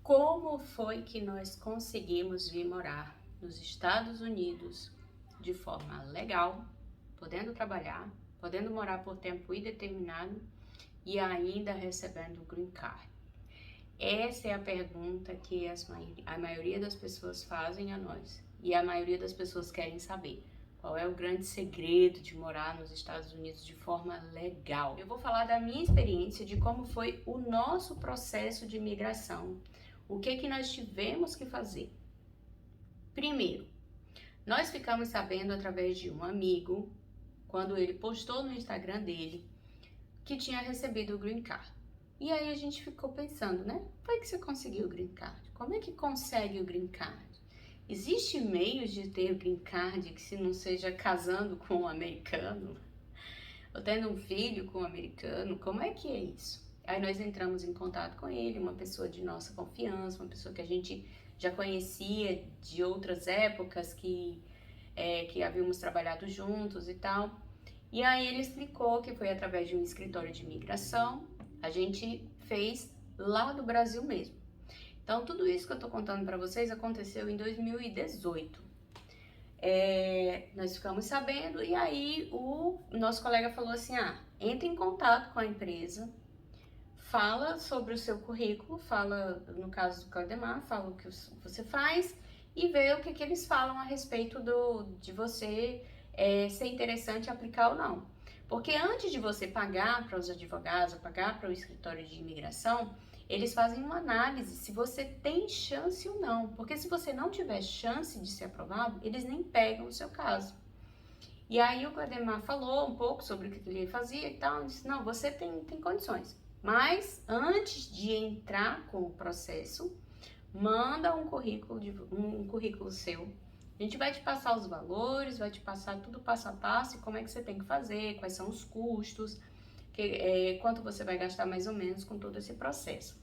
Como foi que nós conseguimos vir morar nos Estados Unidos de forma legal, podendo trabalhar, podendo morar por tempo indeterminado e ainda recebendo o Green Card? Essa é a pergunta que a maioria das pessoas fazem a nós e a maioria das pessoas querem saber. Qual é o grande segredo de morar nos Estados Unidos de forma legal? Eu vou falar da minha experiência, de como foi o nosso processo de imigração. O que nós tivemos que fazer? Primeiro, nós ficamos sabendo através de um amigo, quando ele postou no Instagram dele, que tinha recebido o Green Card. E aí a gente ficou pensando, né? Foi que você conseguiu o Green Card? Como é que consegue o Green Card? Existe meios de ter o Green Card que se não seja casando com um americano? Ou tendo um filho com um americano? Como é que é isso? Aí nós entramos em contato com ele, uma pessoa de nossa confiança, uma pessoa que a gente já conhecia de outras épocas, que havíamos trabalhado juntos e tal. E aí ele explicou que foi através de um escritório de imigração, a gente fez lá do Brasil mesmo. Então, tudo isso que eu tô contando para vocês aconteceu em 2018. Nós ficamos sabendo e aí o nosso colega falou assim, entre em contato com a empresa, fala sobre o seu currículo, fala, no caso do Claudemar, fala o que você faz e vê o que eles falam a respeito de você ser interessante aplicar ou não. Porque antes de você pagar para os advogados, ou pagar para o escritório de imigração, eles fazem uma análise se você tem chance ou não. Porque se você não tiver chance de ser aprovado, eles nem pegam o seu caso. E aí o Claudemar falou um pouco sobre o que ele fazia e tal, e disse, não, você tem condições. Mas antes de entrar com o processo, manda um currículo seu. A gente vai te passar os valores, vai te passar tudo passo a passo e como é que você tem que fazer, quais são os custos, quanto você vai gastar mais ou menos com todo esse processo.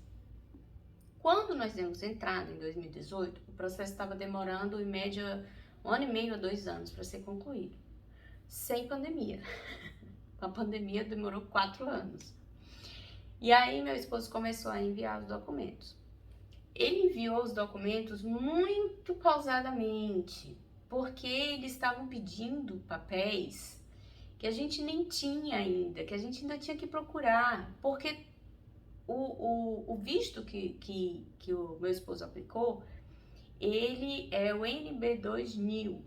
Quando nós demos entrada em 2018, o processo estava demorando em média 1 ano e meio a 2 anos para ser concluído, sem pandemia. A pandemia demorou 4 anos. E aí meu esposo começou a enviar os documentos. Ele enviou os documentos muito pausadamente, porque eles estavam pedindo papéis que a gente nem tinha ainda, que a gente ainda tinha que procurar, porque o visto que o meu esposo aplicou, ele é o NB2000.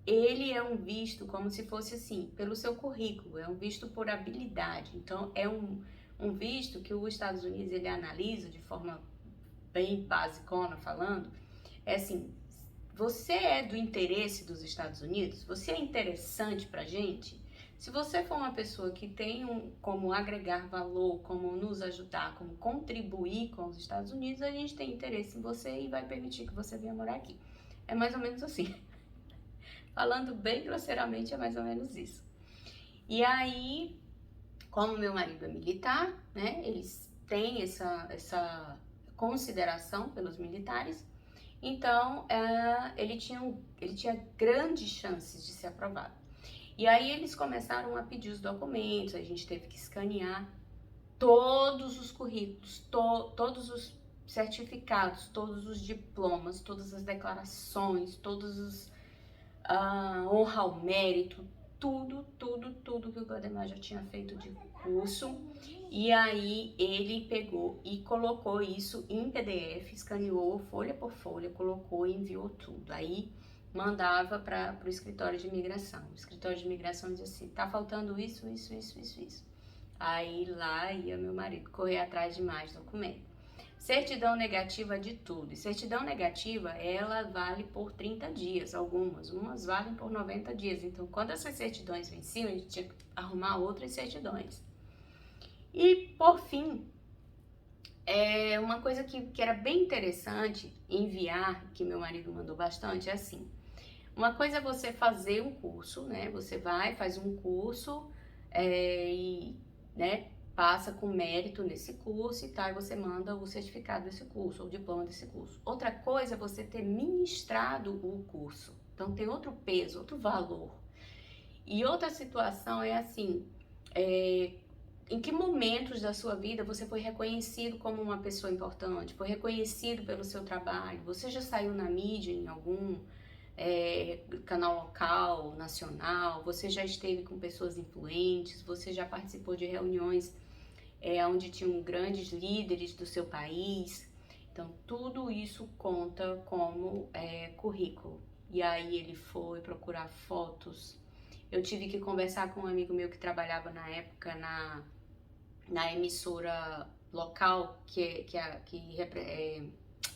Ele é um visto como se fosse assim, pelo seu currículo, é um visto por habilidade. Então, é um visto que os Estados Unidos ele analisa de forma bem basicona falando, é assim, você é do interesse dos Estados Unidos? Você é interessante pra gente? Se você for uma pessoa que tem como agregar valor, como nos ajudar, como contribuir com os Estados Unidos, a gente tem interesse em você e vai permitir que você venha morar aqui. É mais ou menos assim. Falando bem grosseiramente, é mais ou menos isso. E aí, como meu marido é militar, né, eles têm essa consideração pelos militares, então ele tinha grandes chances de ser aprovado. E aí eles começaram a pedir os documentos, a gente teve que escanear todos os currículos, todos os certificados, todos os diplomas, todas as declarações, todos os honra ao mérito, tudo que o Claudemar já tinha feito de curso. E aí ele pegou e colocou isso em PDF, escaneou folha por folha, colocou e enviou tudo. Aí mandava para o escritório de imigração. O escritório de imigração dizia assim, tá faltando isso. Aí lá ia meu marido correr atrás de mais documento. Certidão negativa de tudo. E certidão negativa, ela vale por 30 dias, umas valem por 90 dias. Então, quando essas certidões venciam, a gente tinha que arrumar outras certidões. E, por fim, uma coisa que era bem interessante enviar, que meu marido mandou bastante, é assim. Uma coisa é você fazer um curso, né? Você vai, faz um curso e, né, passa com mérito nesse curso e tal, e você manda o certificado desse curso, ou o diploma desse curso. Outra coisa é você ter ministrado o curso. Então tem outro peso, outro valor. E outra situação é assim, em que momentos da sua vida você foi reconhecido como uma pessoa importante, foi reconhecido pelo seu trabalho, você já saiu na mídia em algum canal local, nacional, você já esteve com pessoas influentes, você já participou de reuniões onde tinham grandes líderes do seu país. Então, tudo isso conta como currículo. E aí ele foi procurar fotos. Eu tive que conversar com um amigo meu que trabalhava na época na emissora local que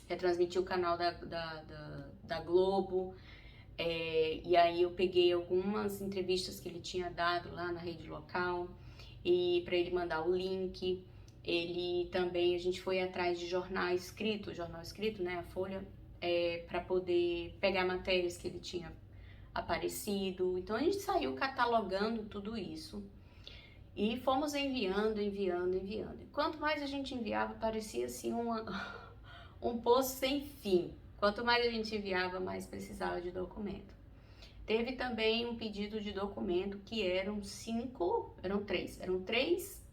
retransmitiu o canal da Globo. E aí eu peguei algumas entrevistas que ele tinha dado lá na rede local e para ele mandar o link. Ele também, a gente foi atrás de jornal escrito, né, a Folha, para poder pegar matérias que ele tinha aparecido. Então a gente saiu catalogando tudo isso e fomos enviando. E quanto mais a gente enviava, parecia assim um poço sem fim. Quanto mais a gente enviava, mais precisava de documento. Teve também um pedido de documento que eram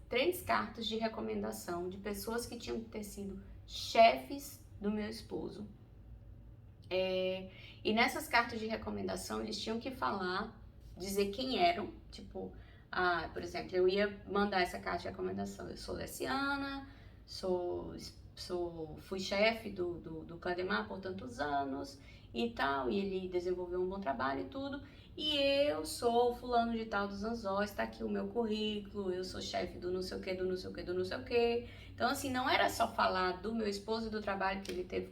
três cartas de recomendação de pessoas que tinham que ter sido chefes do meu esposo. E nessas cartas de recomendação, eles tinham que dizer quem eram, tipo, por exemplo, eu ia mandar essa carta de recomendação, eu sou Leciana, fui chefe do Clademar por tantos anos e tal, e ele desenvolveu um bom trabalho e tudo, e eu sou fulano de tal dos Anzóis, tá aqui o meu currículo, eu sou chefe do não sei o que, do não sei o que, do não sei o que. Então, assim, não era só falar do meu esposo e do trabalho que ele teve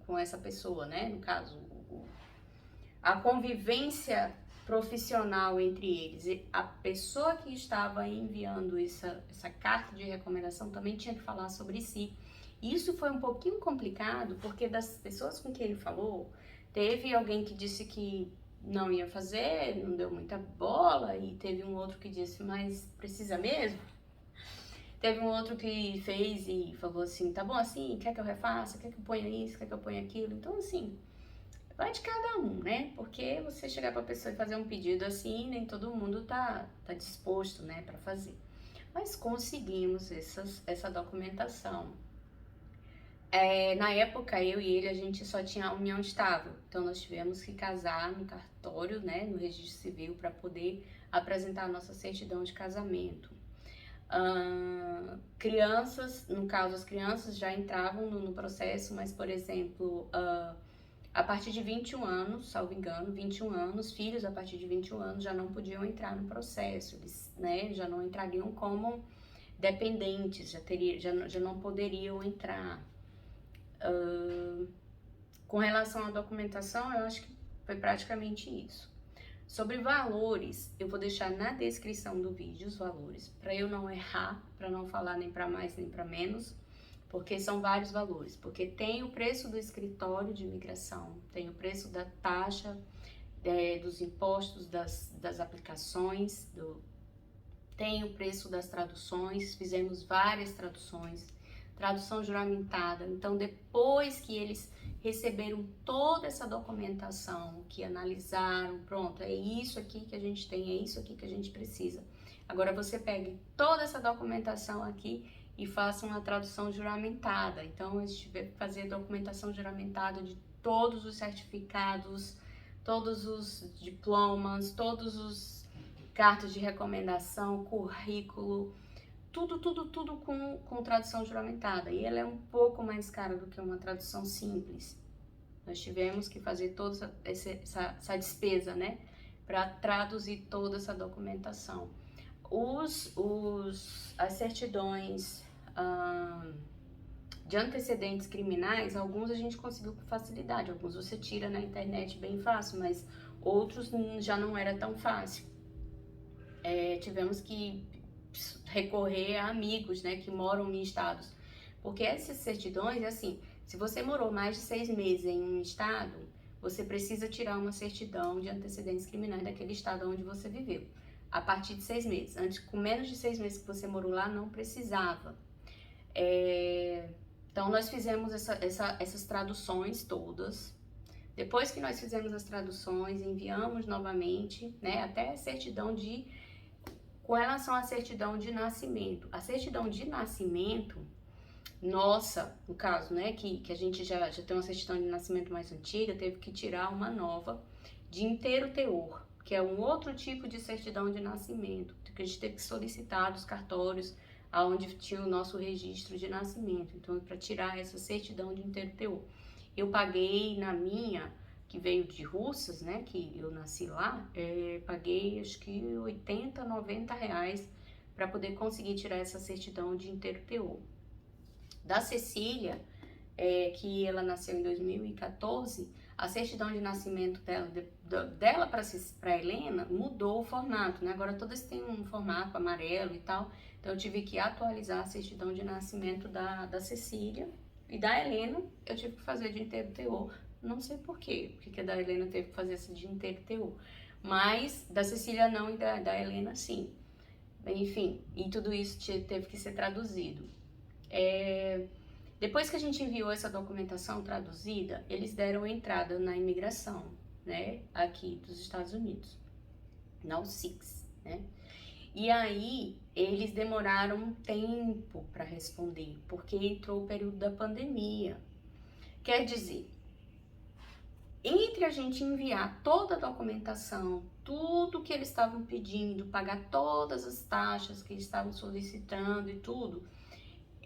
com essa pessoa, né? No caso, a convivência profissional entre eles. E a pessoa que estava enviando essa carta de recomendação também tinha que falar sobre si. Isso foi um pouquinho complicado, porque das pessoas com quem ele falou, teve alguém que disse que não ia fazer, não deu muita bola, e teve um outro que disse, mas precisa mesmo? Teve um outro que fez e falou assim, tá bom assim, quer que eu refaça, quer que eu ponha isso, quer que eu ponha aquilo? Então, assim, vai de cada um, né? Porque você chegar pra pessoa e fazer um pedido assim, nem todo mundo tá disposto, né, pra fazer. Mas conseguimos essa documentação. Na época, eu e ele, a gente só tinha a união estável. Então, nós tivemos que casar no cartório, né, no registro civil, para poder apresentar a nossa certidão de casamento. Crianças, no caso, as crianças já entravam no processo, mas, por exemplo, a partir de 21 anos, salvo engano, 21 anos, filhos a partir de 21 anos já não podiam entrar no processo, eles, né, já não entrariam como dependentes, já não poderiam entrar. Com relação à documentação, eu acho que foi praticamente isso. Sobre valores, eu vou deixar na descrição do vídeo os valores, para eu não errar, para não falar nem para mais nem para menos, porque são vários valores. Porque tem o preço do escritório de imigração, tem o preço da taxa, dos impostos, das aplicações, tem o preço das traduções, fizemos várias traduções, tradução juramentada. Então, depois que eles receberam toda essa documentação, que analisaram, pronto, é isso aqui que a gente tem, é isso aqui que a gente precisa. Agora você pegue toda essa documentação aqui e faça uma tradução juramentada. Então, a gente vai fazer documentação juramentada de todos os certificados, todos os diplomas, todos os cartas de recomendação, currículo, tudo com tradução juramentada. E ela é um pouco mais cara do que uma tradução simples. Nós tivemos que fazer toda essa despesa, né, para traduzir toda essa documentação. As certidões de antecedentes criminais, alguns a gente conseguiu com facilidade, alguns você tira na internet bem fácil, mas outros já não era tão fácil. Tivemos que recorrer a amigos, né, que moram em estados, porque essas certidões, assim, se você morou mais de 6 meses em um estado, você precisa tirar uma certidão de antecedentes criminais daquele estado onde você viveu, a partir de 6 meses. Antes, com menos de 6 meses que você morou lá, não precisava. Então, nós fizemos essas traduções todas. Depois que nós fizemos as traduções, enviamos novamente, né, até a certidão de Com relação à certidão de nascimento, a certidão de nascimento, nossa, no caso, né, que a gente já tem uma certidão de nascimento mais antiga, teve que tirar uma nova de inteiro teor, que é um outro tipo de certidão de nascimento, que a gente teve que solicitar dos cartórios aonde tinha o nosso registro de nascimento. Então, para tirar essa certidão de inteiro teor, eu paguei na minha, que veio de Russas, né, que eu nasci lá, paguei acho que 80, 90 reais para poder conseguir tirar essa certidão de inteiro teor. Da Cecília, que ela nasceu em 2014, a certidão de nascimento dela para Helena mudou o formato, né? Agora todas têm um formato amarelo e tal, então eu tive que atualizar a certidão de nascimento da Cecília, e da Helena eu tive que fazer de inteiro teor. Não sei porque a da Helena teve que fazer essa de inteiro teor, mas da Cecília não e da Helena sim. Enfim, e tudo isso teve que ser traduzido. Depois que a gente enviou essa documentação traduzida, eles deram entrada na imigração, né, aqui dos Estados Unidos, na USIX, né? E aí eles demoraram um tempo para responder, porque entrou o período da pandemia. Quer dizer, entre a gente enviar toda a documentação, tudo que eles estavam pedindo, pagar todas as taxas que eles estavam solicitando e tudo,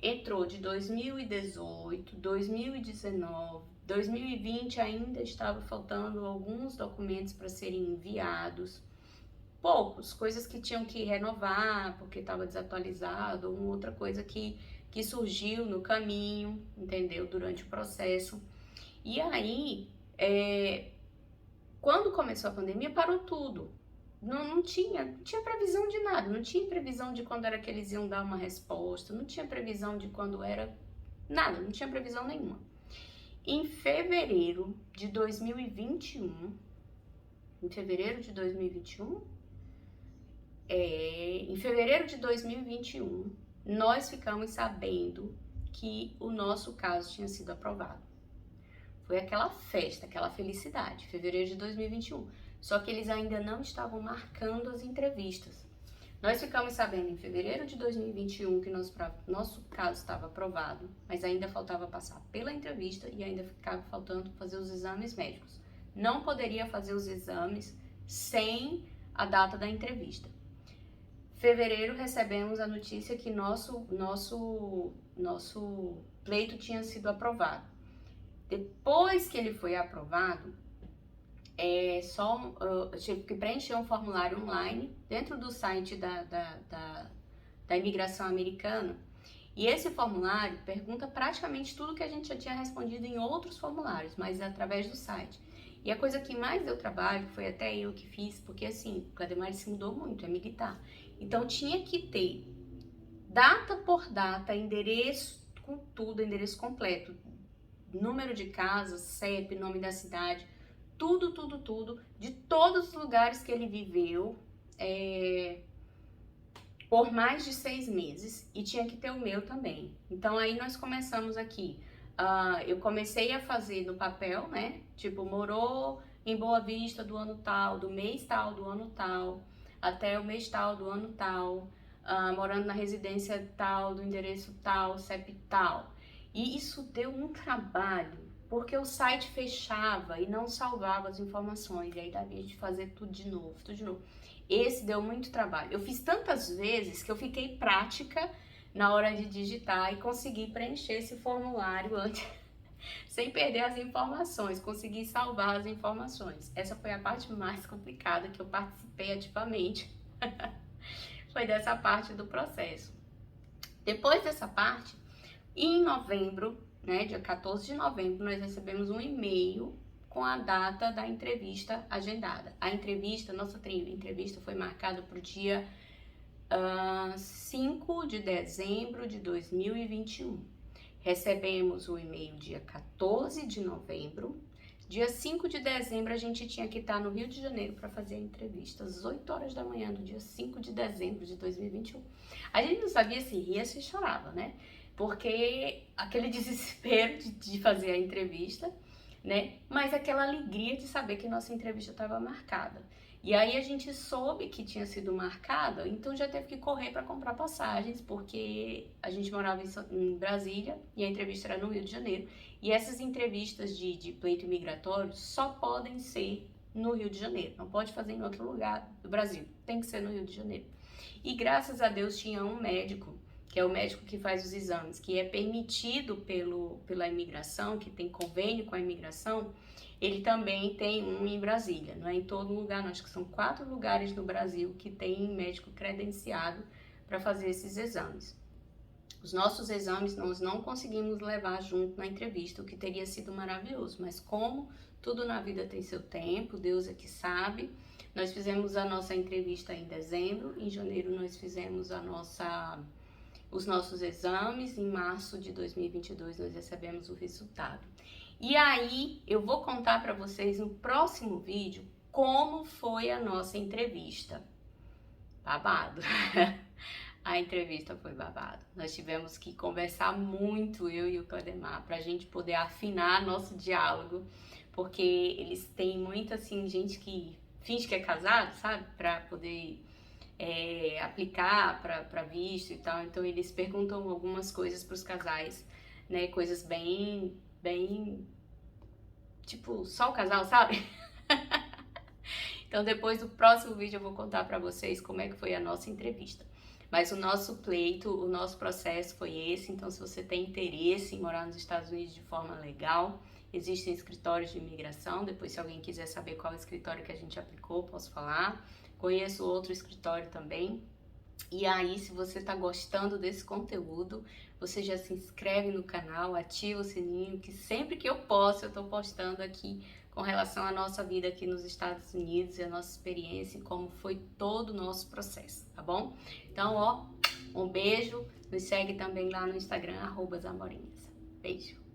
entrou de 2018, 2019, 2020 ainda estava faltando alguns documentos para serem enviados, poucos, coisas que tinham que renovar porque estava desatualizado, ou outra coisa que surgiu no caminho, entendeu? Durante o processo. E aí, quando começou a pandemia, parou tudo. Não tinha previsão de nada, não tinha previsão de quando era que eles iam dar uma resposta, não tinha previsão de quando era, nada, não tinha previsão nenhuma. Em fevereiro de 2021, em fevereiro de 2021, nós ficamos sabendo que o nosso caso tinha sido aprovado. Foi aquela festa, aquela felicidade, fevereiro de 2021. Só que eles ainda não estavam marcando as entrevistas. Nós ficamos sabendo em fevereiro de 2021 que nosso caso estava aprovado, mas ainda faltava passar pela entrevista e ainda ficava faltando fazer os exames médicos. Não poderia fazer os exames sem a data da entrevista. Fevereiro recebemos a notícia que nosso pleito tinha sido aprovado. Depois que ele foi aprovado, eu tive que preencher um formulário online dentro do site da imigração americana. E esse formulário pergunta praticamente tudo que a gente já tinha respondido em outros formulários, mas através do site. E a coisa que mais deu trabalho, foi até eu que fiz, porque assim, o Clademar se mudou muito, é militar. Então tinha que ter data por data, endereço com tudo, endereço completo, número de casa, CEP, nome da cidade, tudo, de todos os lugares que ele viveu, por mais de 6 meses, e tinha que ter o meu também. Então aí nós começamos aqui, eu comecei a fazer no papel, né, tipo, morou em Boa Vista do ano tal, do mês tal, do ano tal, até o mês tal, do ano tal, morando na residência tal, do endereço tal, CEP tal. E isso deu um trabalho, porque o site fechava e não salvava as informações, e aí dava de fazer tudo de novo. Esse deu muito trabalho. Eu fiz tantas vezes que eu fiquei prática na hora de digitar e consegui preencher esse formulário antes, sem perder as informações, consegui salvar as informações. Essa foi a parte mais complicada que eu participei ativamente, foi dessa parte do processo. Depois dessa parte, em novembro, né, dia 14 de novembro, nós recebemos um e-mail com a data da entrevista agendada. A entrevista, nossa entrevista foi marcada para o dia 5 de dezembro de 2021. Recebemos o e-mail dia 14 de novembro. Dia 5 de dezembro a gente tinha que estar no Rio de Janeiro para fazer a entrevista, às 8 horas da manhã do dia 5 de dezembro de 2021. A gente não sabia se ria, se chorava, né? Porque aquele desespero de fazer a entrevista, né? Mas aquela alegria de saber que nossa entrevista estava marcada. E aí a gente soube que tinha sido marcado, então já teve que correr para comprar passagens, porque a gente morava em Brasília e a entrevista era no Rio de Janeiro. E essas entrevistas de pleito imigratório só podem ser no Rio de Janeiro, não pode fazer em outro lugar do Brasil, tem que ser no Rio de Janeiro. E graças a Deus tinha um médico, que é o médico que faz os exames, que é permitido pela imigração, que tem convênio com a imigração. Ele também tem um em Brasília, não é em todo lugar, não, acho que são 4 lugares no Brasil que tem médico credenciado para fazer esses exames. Os nossos exames nós não conseguimos levar junto na entrevista, o que teria sido maravilhoso, mas como tudo na vida tem seu tempo, Deus é que sabe. Nós fizemos a nossa entrevista em dezembro, em janeiro nós fizemos os nossos exames, em março de 2022 nós recebemos o resultado. E aí eu vou contar para vocês no próximo vídeo como foi a nossa entrevista. Babado. A entrevista foi babado. Nós tivemos que conversar muito, eu e o Claudemar, pra gente poder afinar nosso diálogo, porque eles têm muito assim, gente que finge que é casado, sabe? Pra poder aplicar para visto e tal. Então eles perguntam algumas coisas para os casais, né? Coisas bem, tipo, só o casal, sabe? Então depois do próximo vídeo eu vou contar para vocês como é que foi a nossa entrevista. Mas o nosso pleito, o nosso processo foi esse. Então se você tem interesse em morar nos Estados Unidos de forma legal, existem escritórios de imigração. Depois, se alguém quiser saber qual escritório que a gente aplicou, posso falar. Conheço outro escritório também. E aí, se você está gostando desse conteúdo, você já se inscreve no canal, ativa o sininho, que sempre que eu posso, eu estou postando aqui com relação à nossa vida aqui nos Estados Unidos e a nossa experiência e como foi todo o nosso processo, tá bom? Então, ó, um beijo, nos segue também lá no Instagram, @zamorinhas. Beijo!